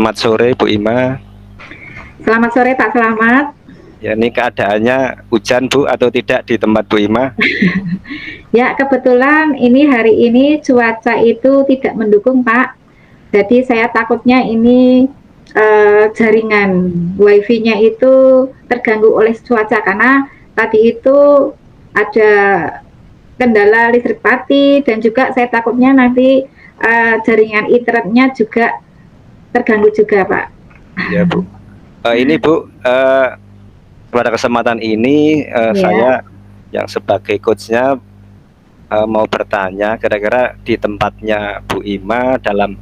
Selamat sore Bu Ima. Selamat sore Pak Selamat. Ya, ini keadaannya hujan Bu atau tidak di tempat Bu Ima? Ya, kebetulan ini hari ini cuaca itu tidak mendukung Pak. Jadi saya takutnya ini jaringan wifi-nya itu terganggu oleh cuaca karena tadi itu ada kendala listrik mati dan juga saya takutnya nanti jaringan internetnya juga terganggu juga Pak. Ya Bu. Ini Bu, pada kesempatan ini Ya. saya yang sebagai coachnya mau bertanya, kira-kira di tempatnya Bu Ima dalam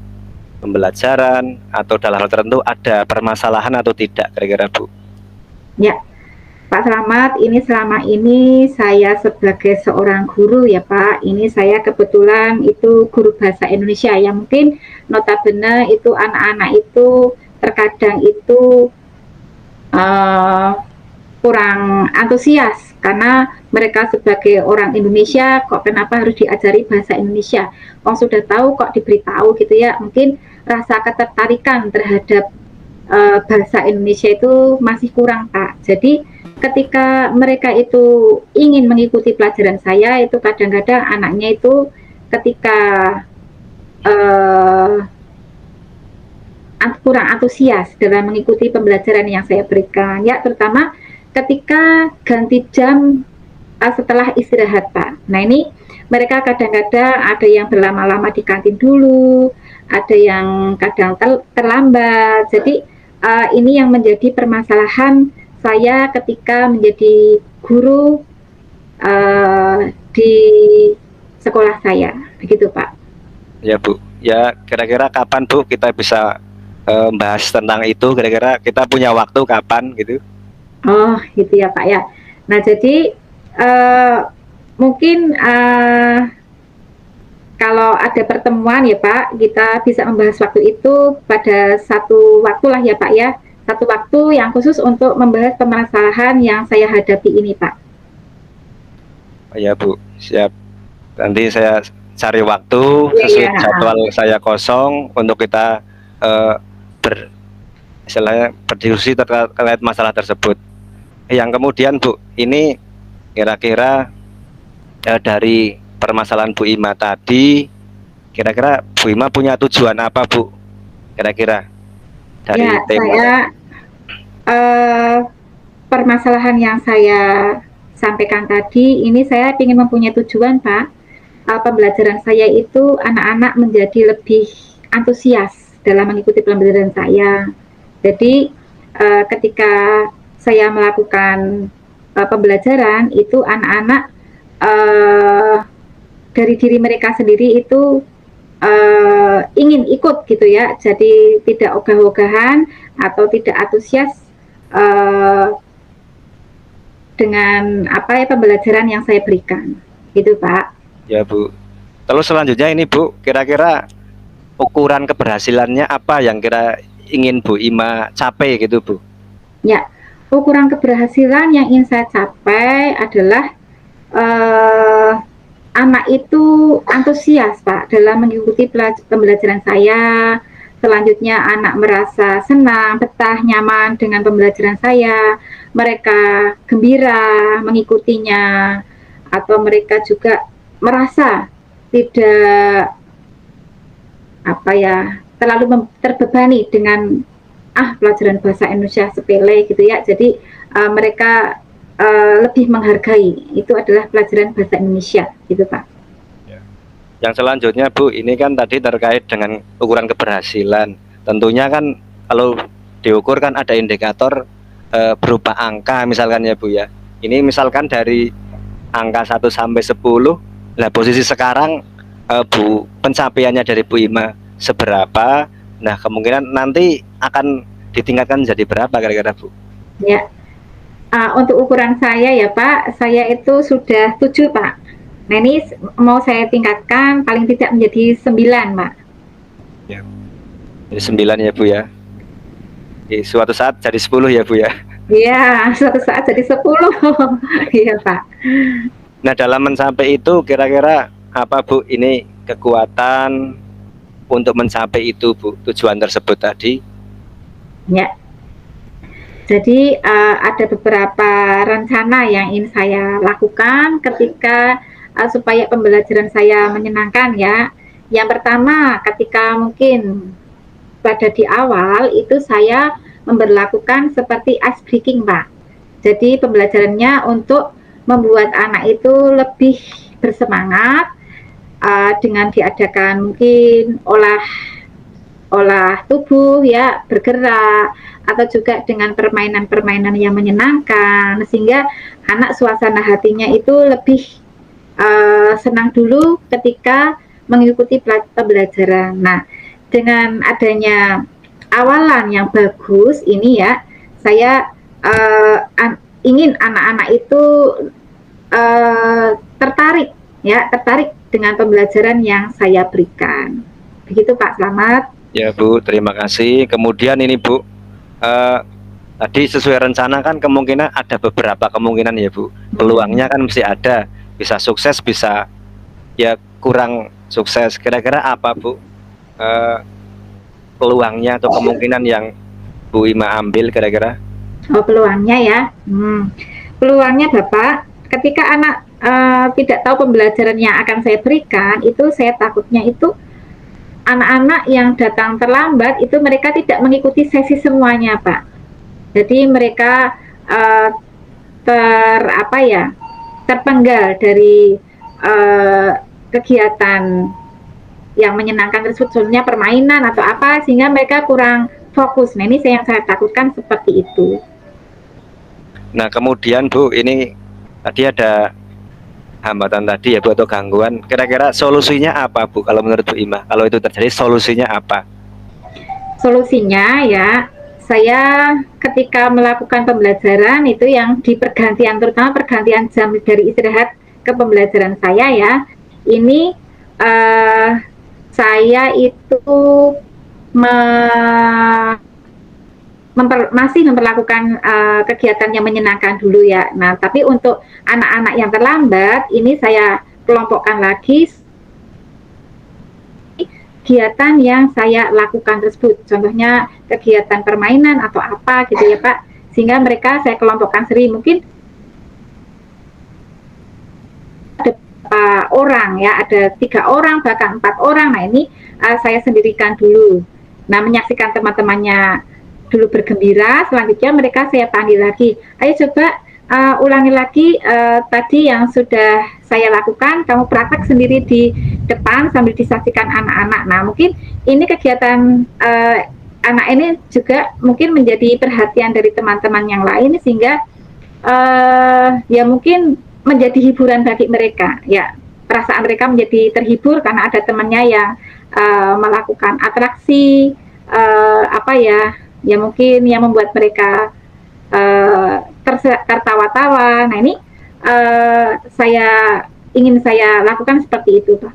pembelajaran atau dalam hal tertentu ada permasalahan atau tidak, kira-kira Bu? Ya, Pak Selamat, ini selama ini saya sebagai seorang guru ya Pak, ini saya kebetulan itu guru bahasa Indonesia yang mungkin notabene itu anak-anak itu terkadang itu kurang antusias karena mereka sebagai orang Indonesia kok kenapa harus diajari bahasa Indonesia, sudah tahu kok diberitahu gitu ya, mungkin rasa ketertarikan terhadap bahasa Indonesia itu masih kurang Pak. Jadi ketika mereka itu ingin mengikuti pelajaran saya itu kadang-kadang anaknya itu ketika kurang antusias dalam mengikuti pembelajaran yang saya berikan ya, terutama ketika ganti jam setelah istirahat Pak. Nah ini mereka kadang-kadang ada yang berlama-lama di kantin dulu, ada yang kadang terlambat. Jadi ini yang menjadi permasalahan saya ketika menjadi guru di sekolah saya, begitu Pak. Ya Bu, ya kira-kira kapan Bu kita bisa bahas tentang itu, kira-kira kita punya waktu kapan gitu? Oh gitu ya Pak ya. Nah jadi mungkin kalau ada pertemuan ya Pak, kita bisa membahas waktu itu pada satu waktu lah ya Pak ya. Satu waktu yang khusus untuk membahas permasalahan yang saya hadapi ini Pak. Oh ya Bu, siap. Nanti saya cari waktu sesuai Ya. jadwal saya kosong untuk kita berdiskusi terkait masalah tersebut. Yang kemudian Bu, ini kira-kira dari permasalahan Bu Ima tadi, kira-kira Bu Ima punya tujuan apa Bu? Kira-kira dari Ya, tema saya permasalahan yang saya sampaikan tadi, ini saya ingin mempunyai tujuan Pak. Pembelajaran saya itu anak-anak menjadi lebih antusias dalam mengikuti pembelajaran saya. Jadi ketika saya melakukan pembelajaran itu anak-anak dari diri mereka sendiri itu ingin ikut gitu ya, jadi tidak ogah-ogahan atau tidak antusias dengan apa ya pembelajaran yang saya berikan, gitu Pak. Ya Bu. Terus selanjutnya ini Bu, kira-kira ukuran keberhasilannya apa yang ingin Bu Ima capai gitu Bu? Ya, ukuran keberhasilan yang ingin saya capai adalah anak itu antusias Pak dalam mengikuti pembelajaran saya. Selanjutnya anak merasa senang, betah, nyaman dengan pembelajaran saya. Mereka gembira mengikutinya, atau mereka juga merasa tidak apa ya terlalu terbebani dengan pelajaran bahasa Indonesia sepele gitu ya. Jadi mereka lebih menghargai itu adalah pelajaran bahasa Indonesia gitu Pak. Yang selanjutnya Bu, ini kan tadi terkait dengan ukuran keberhasilan. Tentunya kan kalau diukur kan ada indikator berupa angka misalkan ya Bu ya. Ini misalkan dari angka 1 sampai 10, nah posisi sekarang Bu, pencapaiannya dari Bu Ima seberapa? Nah kemungkinan nanti akan ditingkatkan menjadi berapa kira-kira Bu? Ya, untuk ukuran saya ya Pak, saya itu sudah 7 Pak. Nah ini mau saya tingkatkan paling tidak menjadi 9 Pak. Ya. Jadi 9 ya Bu ya. Di suatu saat jadi 10 ya Bu ya. Iya, suatu saat jadi 10. Iya Pak. Nah dalam mencapai itu kira-kira apa Bu ini kekuatan untuk mencapai itu Bu, tujuan tersebut tadi? ya. Jadi ada beberapa rencana yang ingin saya lakukan ketika supaya pembelajaran saya menyenangkan ya. Yang pertama, ketika mungkin pada di awal itu saya memberlakukan seperti ice breaking, Pak. Jadi pembelajarannya untuk membuat anak itu lebih bersemangat dengan diadakan mungkin olah tubuh ya, bergerak, atau juga dengan permainan-permainan yang menyenangkan sehingga anak suasana hatinya itu lebih senang dulu ketika mengikuti pembelajaran. Nah, dengan adanya awalan yang bagus ini ya, saya ingin anak-anak itu tertarik dengan pembelajaran yang saya berikan. Begitu Pak Slamet. Ya Bu, terima kasih. Kemudian ini Bu, tadi sesuai rencana kan kemungkinan ada beberapa kemungkinan ya Bu. Peluangnya kan mesti ada, bisa sukses, bisa ya kurang sukses. Kira-kira apa Bu peluangnya atau kemungkinan yang Bu Ima ambil kira-kira? Oh, peluangnya ya. Peluangnya Bapak, ketika anak tidak tahu pembelajaran yang akan saya berikan, itu saya takutnya itu anak-anak yang datang terlambat itu mereka tidak mengikuti sesi semuanya, Pak. Jadi mereka terpenggal dari kegiatan yang menyenangkan tersebut, contohnya permainan atau apa, sehingga mereka kurang fokus. Nah, ini yang saya takutkan seperti itu. Nah, kemudian Bu, ini tadi ada hambatan tadi ya Bu, atau gangguan. Kira-kira solusinya apa Bu kalau menurut Bu Ima? Kalau itu terjadi solusinya apa? Solusinya ya, saya ketika melakukan pembelajaran itu yang di pergantian, terutama pergantian jam dari istirahat ke pembelajaran saya ya, ini saya itu masih memperlakukan kegiatan yang menyenangkan dulu ya. Nah, tapi untuk anak-anak yang terlambat, ini saya kelompokkan lagi kegiatan yang saya lakukan tersebut. Contohnya kegiatan permainan atau apa gitu ya Pak. Sehingga mereka saya kelompokkan sendiri. Mungkin ada orang ya, ada 3 orang, bahkan 4 orang. Nah, ini saya sendirikan dulu. Nah, menyaksikan teman-temannya dulu bergembira, selanjutnya mereka saya panggil lagi, ayo coba ulangi lagi tadi yang sudah saya lakukan, kamu praktek sendiri di depan sambil disaksikan anak-anak. Nah, mungkin ini kegiatan anak ini juga mungkin menjadi perhatian dari teman-teman yang lain, sehingga ya mungkin menjadi hiburan bagi mereka ya, perasaan mereka menjadi terhibur karena ada temannya yang melakukan atraksi ya mungkin yang membuat mereka tertawa-tawa. Nah, ini ingin saya lakukan seperti itu Pak.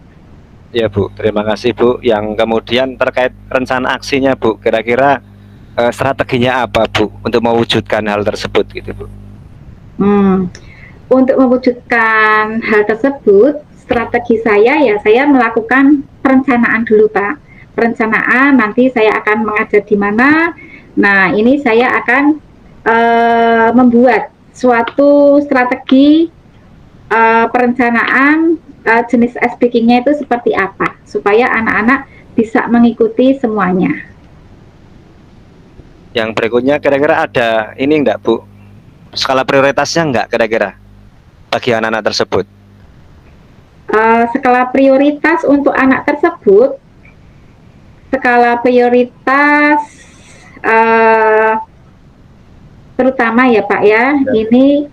Ya Bu, terima kasih Bu. Yang kemudian terkait rencana aksinya Bu, kira-kira strateginya apa Bu untuk mewujudkan hal tersebut gitu Bu? Untuk mewujudkan hal tersebut, strategi saya ya saya melakukan perencanaan dulu Pak. Perencanaan, nanti saya akan mengajar di mana. Nah, ini saya akan membuat suatu strategi perencanaan jenis ice breaking-nya itu seperti apa, supaya anak-anak bisa mengikuti semuanya. Yang berikutnya kira-kira ada ini enggak Bu, skala prioritasnya enggak kira-kira bagi anak-anak tersebut? Skala prioritas untuk anak tersebut, skala prioritas terutama ya Pak ya, ini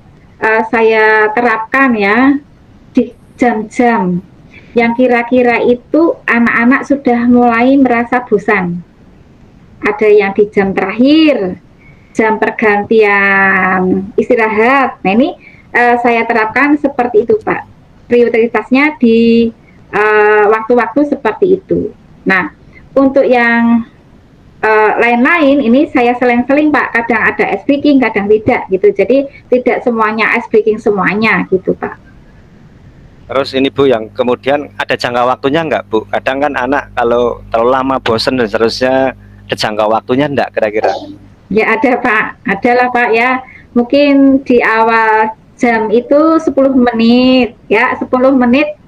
saya terapkan ya di jam-jam yang kira-kira itu anak-anak sudah mulai merasa bosan. Ada yang di jam terakhir, jam pergantian istirahat. Nah, ini saya terapkan seperti itu Pak. Prioritasnya di waktu-waktu seperti itu. Nah, untuk yang lain-lain ini saya seling-seling Pak, kadang ada ice breaking, kadang tidak gitu. Jadi tidak semuanya ice breaking semuanya gitu Pak. Terus ini Bu, yang kemudian ada jangka waktunya enggak Bu? Kadang kan anak kalau terlalu lama bosen dan seterusnya, ada jangka waktunya enggak kira-kira? Ya ada Pak, ada lah Pak ya. Mungkin di awal jam itu 10 menit ya, 10 menit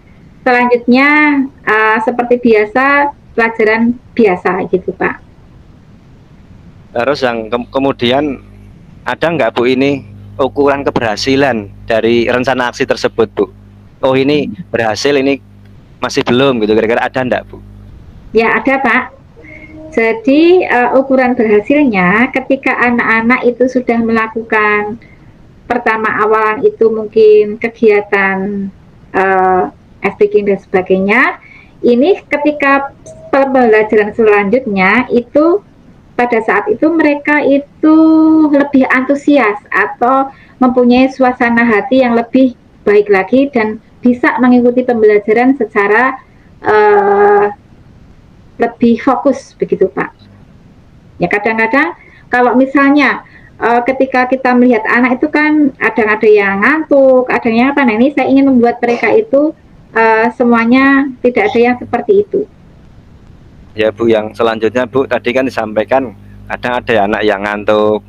selanjutnya seperti biasa pelajaran biasa gitu Pak. Terus yang kemudian ada nggak Bu ini ukuran keberhasilan dari rencana aksi tersebut Bu? Oh ini berhasil, ini masih belum gitu, kira-kira ada nggak Bu? Ya ada Pak. Jadi ukuran berhasilnya ketika anak-anak itu sudah melakukan pertama awalan itu mungkin kegiatan speaking dan sebagainya. Ini ketika pembelajaran selanjutnya itu pada saat itu mereka itu lebih antusias atau mempunyai suasana hati yang lebih baik lagi dan bisa mengikuti pembelajaran secara lebih fokus begitu Pak. Ya kadang-kadang kalau misalnya ketika kita melihat anak itu kan ada yang ngantuk, ada yang apa. Nah ini saya ingin membuat mereka itu semuanya tidak ada yang seperti itu. Ya Bu, yang selanjutnya Bu, tadi kan disampaikan kadang ada anak yang ngantuk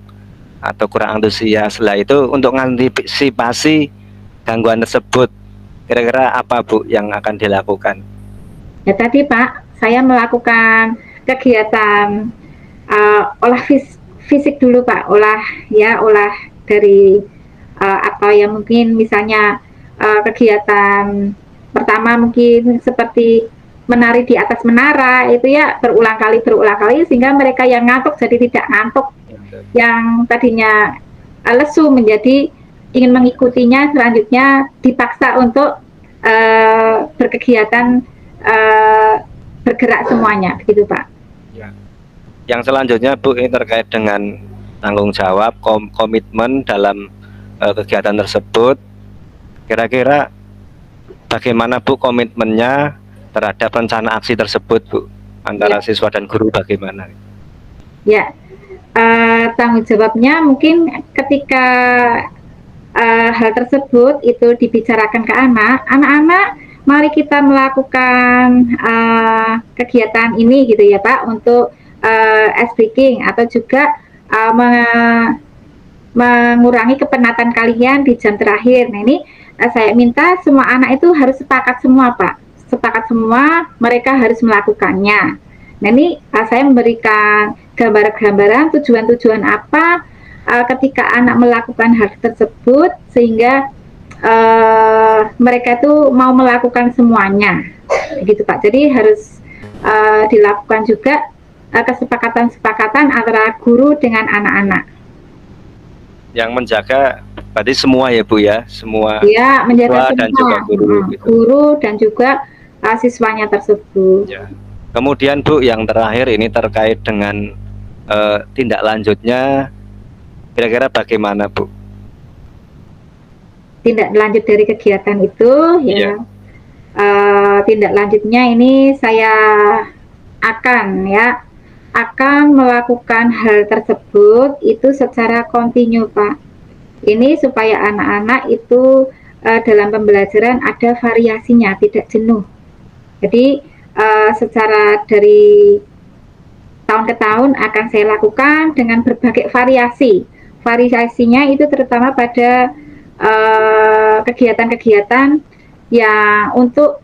atau kurang antusias. Lah itu untuk mengantisipasi gangguan tersebut, kira-kira apa Bu yang akan dilakukan? Ya tadi Pak, saya melakukan kegiatan olah fisik dulu Pak, olah dari atau yang mungkin misalnya kegiatan pertama mungkin seperti menari di atas menara itu ya berulang kali sehingga mereka yang ngantuk jadi tidak ngantuk, yang tadinya lesu menjadi ingin mengikutinya, selanjutnya dipaksa untuk berkegiatan bergerak semuanya begitu Pak. Yang selanjutnya Bu, ini terkait dengan tanggung jawab, komitmen dalam kegiatan tersebut. Kira-kira bagaimana Bu komitmennya terhadap rencana aksi tersebut Bu, antara siswa dan guru bagaimana? Ya, tanggung jawabnya mungkin ketika hal tersebut itu dibicarakan ke anak-anak, mari kita melakukan kegiatan ini gitu ya Pak, untuk speaking atau juga mengurangi kepenatan kalian di jam terakhir. Nah ini saya minta semua anak itu harus sepakat semua Pak, sepakat semua, mereka harus melakukannya. Nah ini saya memberikan gambaran-gambaran tujuan-tujuan apa ketika anak melakukan hal tersebut sehingga mereka itu mau melakukan semuanya, begitu Pak. Jadi harus dilakukan juga kesepakatan antara guru dengan anak-anak. Yang menjaga berarti semua ya Bu ya, semua ya, menjaga siswa dan juga guru, gitu. Guru dan juga siswanya tersebut. Ya. Kemudian Bu, yang terakhir ini terkait dengan tindak lanjutnya, kira-kira bagaimana Bu? Tindak lanjut dari kegiatan itu ya, tindak lanjutnya ini saya akan melakukan hal tersebut itu secara kontinu Pak. Ini supaya anak-anak itu dalam pembelajaran ada variasinya, tidak jenuh. Jadi secara dari tahun ke tahun akan saya lakukan dengan berbagai variasi. Variasinya itu terutama pada kegiatan-kegiatan yang untuk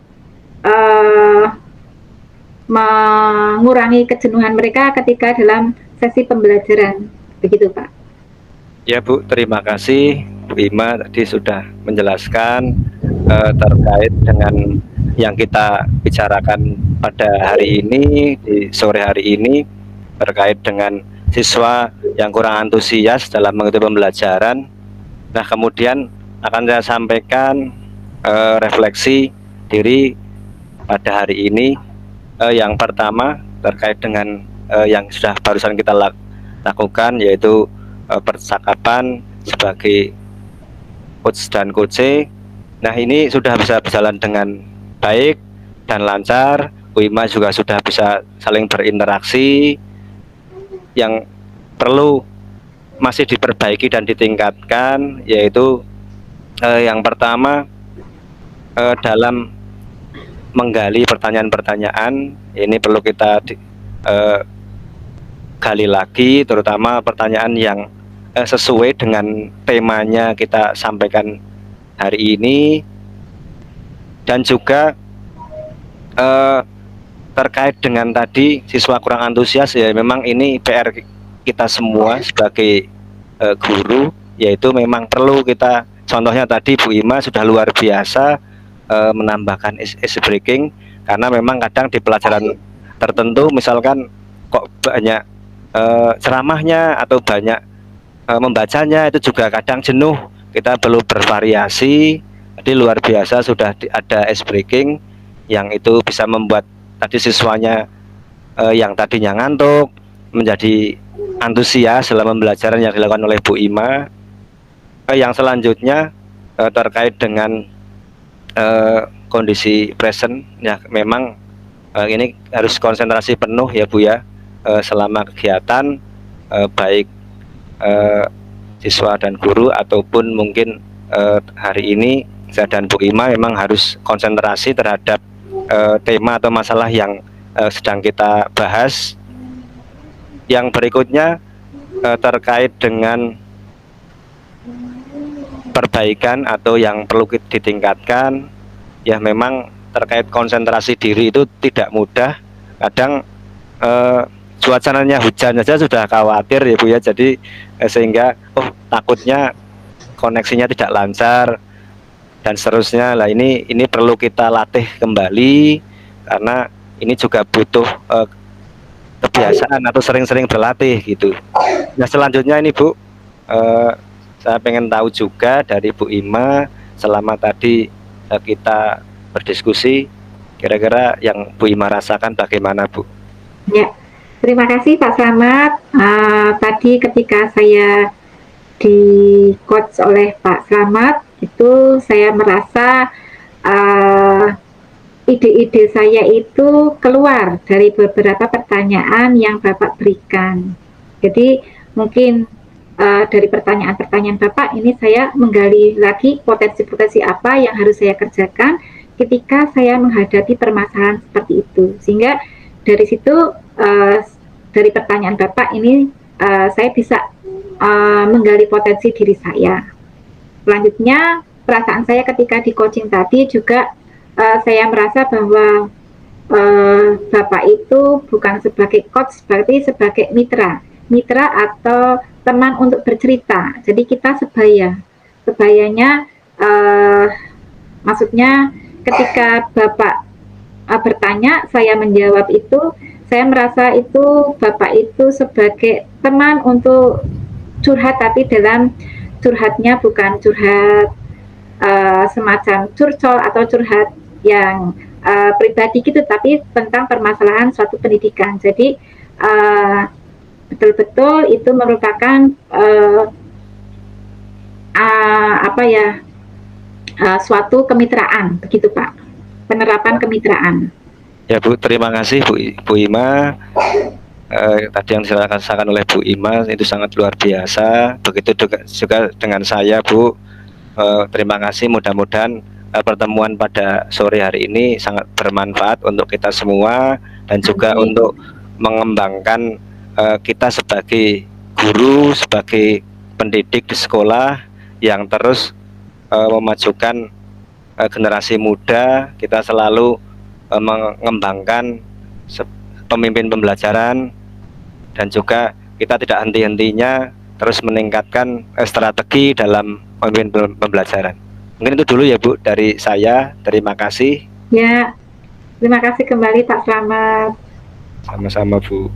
mengurangi kejenuhan mereka ketika dalam sesi pembelajaran, begitu Pak. Ya Bu, terima kasih Bu Ima tadi sudah menjelaskan terkait dengan yang kita bicarakan pada hari ini, di sore hari ini, terkait dengan siswa yang kurang antusias dalam mengikuti pembelajaran. Nah kemudian akan saya sampaikan refleksi diri pada hari ini. Yang pertama terkait dengan yang sudah barusan kita lakukan, yaitu percakapan sebagai coach dan coach. Nah ini sudah bisa berjalan dengan baik dan lancar. Wima juga sudah bisa saling berinteraksi. Yang perlu masih diperbaiki dan ditingkatkan yaitu yang pertama dalam menggali pertanyaan-pertanyaan, ini perlu kita gali lagi, terutama pertanyaan yang sesuai dengan temanya kita sampaikan hari ini, dan juga terkait dengan tadi siswa kurang antusias, ya memang ini PR kita semua sebagai guru, yaitu memang perlu kita, contohnya tadi Bu Ima sudah luar biasa menambahkan ice breaking, karena memang kadang di pelajaran tertentu misalkan kok banyak ceramahnya atau banyak membacanya, itu juga kadang jenuh, kita perlu bervariasi. Jadi luar biasa sudah ada ice breaking yang itu bisa membuat tadi siswanya yang tadinya ngantuk menjadi antusias dalam pembelajaran yang dilakukan oleh Bu Ima. Yang selanjutnya terkait dengan kondisi present, ya memang ini harus konsentrasi penuh ya Bu ya, selama kegiatan, baik siswa dan guru ataupun mungkin hari ini saya dan Bu Ima memang harus konsentrasi terhadap tema atau masalah yang sedang kita bahas. Yang berikutnya terkait dengan perbaikan atau yang perlu ditingkatkan, ya memang terkait konsentrasi diri itu tidak mudah. Kadang cuacanya hujan saja sudah khawatir ya Bu ya, jadi sehingga takutnya koneksinya tidak lancar dan seterusnya. Lah ini perlu kita latih kembali, karena ini juga butuh kebiasaan atau sering-sering berlatih gitu. Nah selanjutnya ini Bu, saya pengen tahu juga dari Bu Ima, selama tadi kita berdiskusi, kira-kira yang Bu Ima rasakan bagaimana Bu? Ya, terima kasih Pak Slamet. Tadi ketika saya di coach oleh Pak Slamet, itu saya merasa ide-ide saya itu keluar dari beberapa pertanyaan yang Bapak berikan. Jadi mungkin dari pertanyaan-pertanyaan Bapak ini saya menggali lagi potensi-potensi apa yang harus saya kerjakan ketika saya menghadapi permasalahan seperti itu. Sehingga dari situ, dari pertanyaan Bapak ini saya bisa menggali potensi diri saya. Selanjutnya, perasaan saya ketika di coaching tadi juga saya merasa bahwa Bapak itu bukan sebagai coach, berarti sebagai mitra atau teman untuk bercerita. Jadi kita sebayanya maksudnya ketika Bapak bertanya, saya menjawab itu, saya merasa itu Bapak itu sebagai teman untuk curhat, tapi dalam curhatnya bukan curhat semacam curcol atau curhat yang pribadi gitu, tapi tentang permasalahan suatu pendidikan. Jadi betul-betul itu merupakan suatu kemitraan, begitu Pak, penerapan kemitraan. Ya Bu, terima kasih Bu Ima. Tadi yang dirasakan oleh Bu Ima itu sangat luar biasa. Begitu juga dengan saya Bu. Terima kasih, mudah-mudahan pertemuan pada sore hari ini sangat bermanfaat untuk kita semua, dan juga untuk mengembangkan kita sebagai guru, sebagai pendidik di sekolah yang terus memajukan generasi muda. Kita selalu mengembangkan pemimpin pembelajaran, dan juga kita tidak henti-hentinya terus meningkatkan strategi dalam pemimpin pembelajaran. Mungkin itu dulu ya Bu dari saya. Terima kasih. Ya, terima kasih kembali Pak Slamet. Sama-sama Bu.